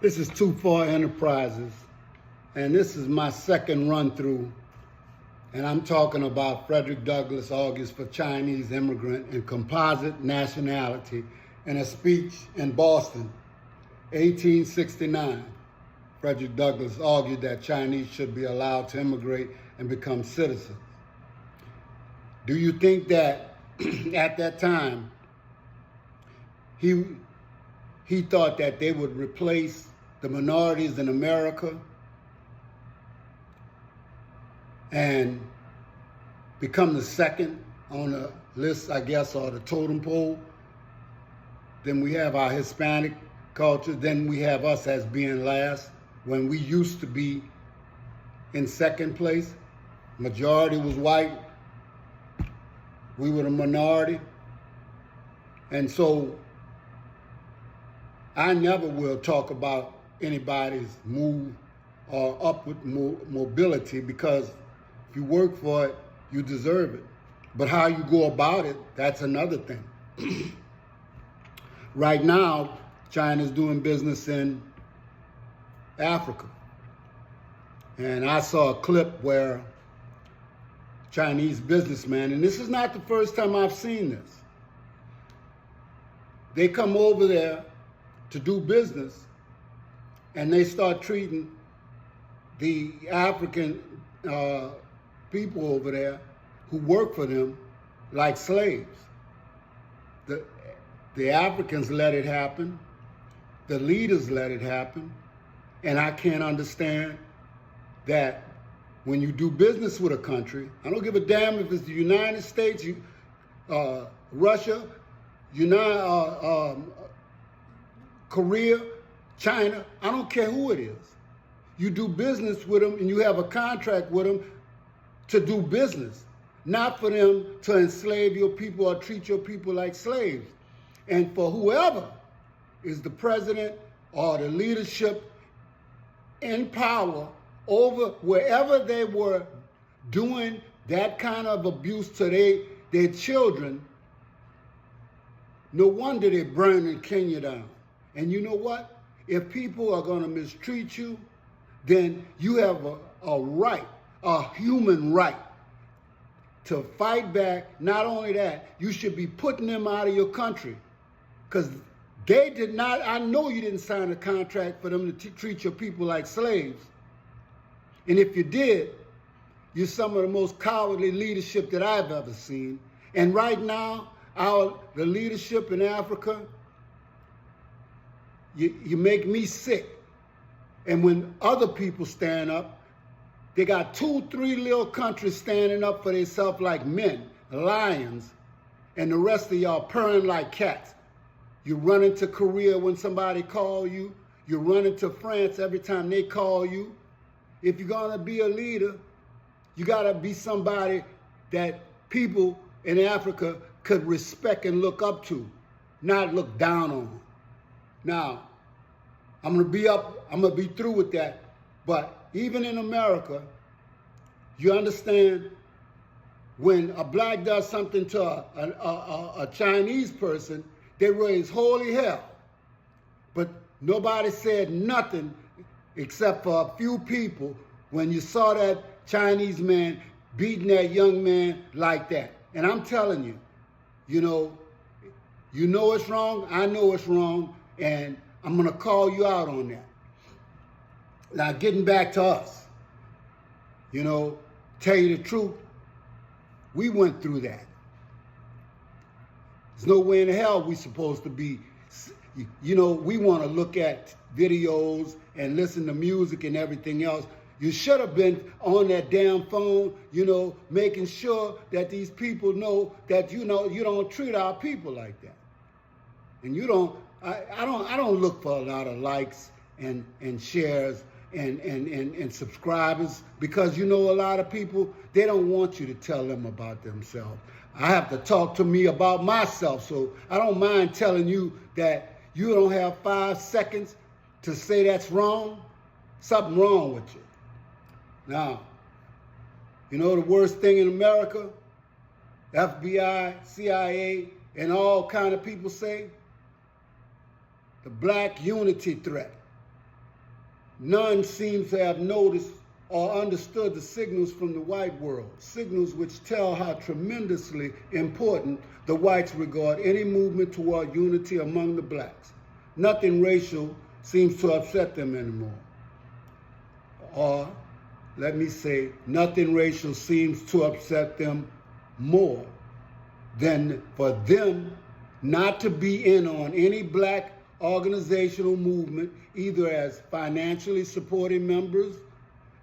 This is 24 Enterprises, and this is my second run through, and I'm talking about Frederick Douglass argues for Chinese immigrant and composite nationality in a speech in Boston, 1869. Frederick Douglass argued that Chinese should be allowed to immigrate and become citizens. Do you think that at that time he thought that they would replace the minorities in America and become the second on the list, I guess, or the totem pole? Then we have our Hispanic culture. Then we have us as being last when we used to be in second place. Majority was white. We were the minority. And so I never will talk about anybody's move or upward mobility, because if you work for it, you deserve it. But how you go about it, that's another thing. Right now, China's doing business in Africa. And I saw a clip where Chinese businessman, and this is not the first time I've seen this, they come over there to do business, and they start treating the African people over there who work for them like slaves. The Africans let it happen. The leaders let it happen. And I can't understand that when you do business with a country, I don't give a damn if it's the United States, Russia, Korea, China, I don't care who it is. You do business with them and you have a contract with them to do business, not for them to enslave your people or treat your people like slaves. And for whoever is the president or the leadership in power over wherever they were doing that kind of abuse to their children, no wonder they're burning Kenya down. And you know what? If people are going to mistreat you, then you have a right, a human right, to fight back. Not only that, you should be putting them out of your country, because they did not, I know you didn't sign a contract for them to treat your people like slaves. And if you did, you're some of the most cowardly leadership that I've ever seen. And right now, the leadership in Africa, you make me sick. And when other people stand up, they got 2, 3 little countries standing up for themselves like men, lions, and the rest of y'all purring like cats. You run into Korea when somebody calls you. You run into France every time they call you. If you're gonna be a leader, you gotta be somebody that people in Africa could respect and look up to, not look down on. Now, I'm gonna be through with that, but even in America, you understand when a black does something to a Chinese person, they raise holy hell. But nobody said nothing except for a few people when you saw that Chinese man beating that young man like that. And I'm telling you, you know it's wrong, I know it's wrong, and I'm gonna call you out on that. Now, getting back to us, tell you the truth, we went through that. There's no way in hell we supposed to be, we wanna look at videos and listen to music and everything else. You should have been on that damn phone, making sure that these people know that, you don't treat our people like that. And I don't look for a lot of likes and shares and subscribers, because a lot of people, they don't want you to tell them about themselves. I have to talk to me about myself, so I don't mind telling you that you don't have 5 seconds to say that's wrong. Something wrong with you. Now, the worst thing in America, FBI, CIA, and all kind of people say? The black unity threat. none seems to have noticed or understood the signals from the white world, signals which tell how tremendously important the whites regard any movement toward unity among the blacks. Nothing racial seems to upset them anymore. Or, let me say, nothing racial seems to upset them more than for them not to be in on any black organizational movement, either as financially supporting members,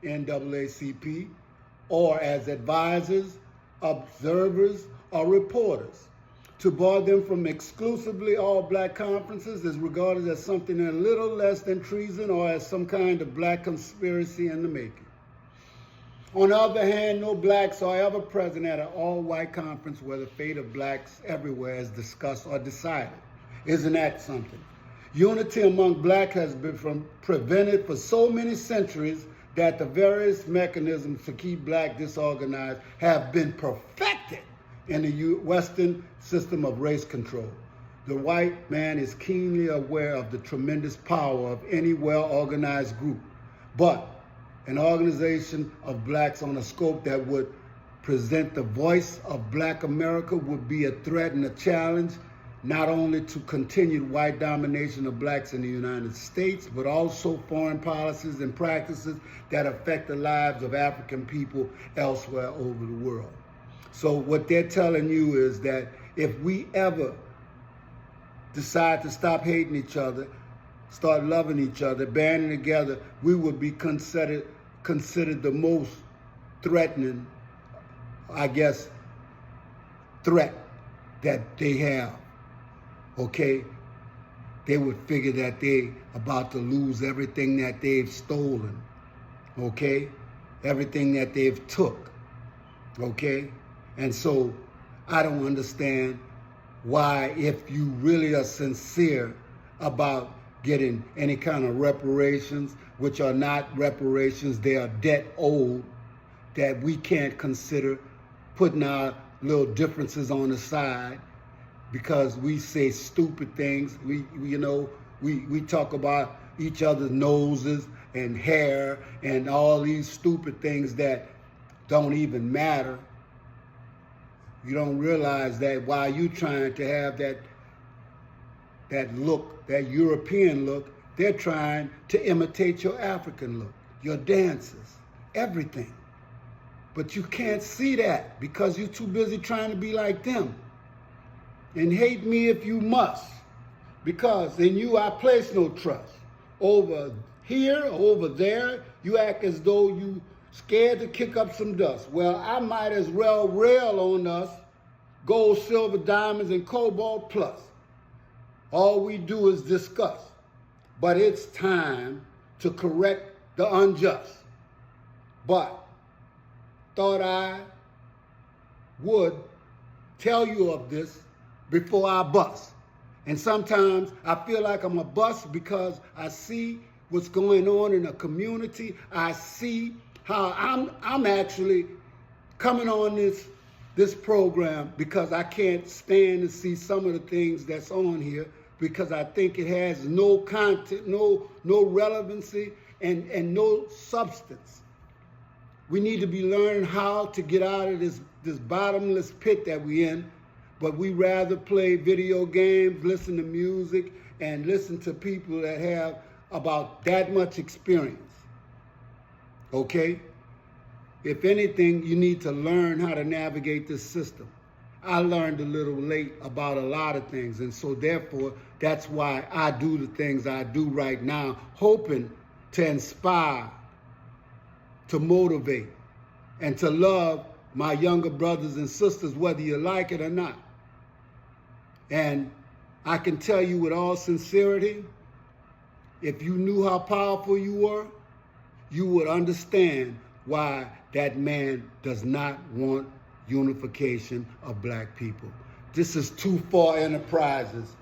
NAACP, or as advisors, observers, or reporters. To bar them from exclusively all black conferences is regarded as something a little less than treason or as some kind of black conspiracy in the making. On the other hand, no blacks are ever present at an all-white conference where the fate of blacks everywhere is discussed or decided. Isn't that something? Unity among black has been prevented for so many centuries that the various mechanisms to keep black disorganized have been perfected in the Western system of race control. The white man is keenly aware of the tremendous power of any well-organized group, but an organization of blacks on a scope that would present the voice of black America would be a threat and a challenge, not only to continued white domination of blacks in the United States, but also foreign policies and practices that affect the lives of African people elsewhere over the world. So what they're telling you is that if we ever decide to stop hating each other, start loving each other, banding together, we would be considered the most threatening, I guess, threat that they have. Okay? They would figure that they about to lose everything that they've stolen. Okay? Everything that they've took. Okay? And so I don't understand why, if you really are sincere about getting any kind of reparations, which are not reparations, they are debt owed, that we can't consider putting our little differences on the side because we say stupid things. We talk about each other's noses and hair and all these stupid things that don't even matter. You don't realize that while you trying to have that look, that European look, they're trying to imitate your African look, your dances, everything. But you can't see that because you're too busy trying to be like them. And hate me if you must, because in you I place no trust. Over here, over there, you act as though you scared to kick up some dust. Well, I might as well rail on us, gold, silver, diamonds, and cobalt plus. All we do is discuss. But it's time to correct the unjust. But thought I would tell you of this before I bust. And sometimes I feel like I'm a bust because I see what's going on in the community. I see how I'm actually coming on this program because I can't stand to see some of the things that's on here because I think it has no content, no relevancy, and no substance. We need to be learning how to get out of this bottomless pit that we're in, but we rather play video games, listen to music, and listen to people that have about that much experience. Okay? If anything, you need to learn how to navigate this system. I learned a little late about a lot of things, and so therefore, that's why I do the things I do right now, hoping to inspire, to motivate, and to love my younger brothers and sisters, whether you like it or not. And I can tell you with all sincerity, if you knew how powerful you were, you would understand why that man does not want unification of black people. This is Too Far Enterprises.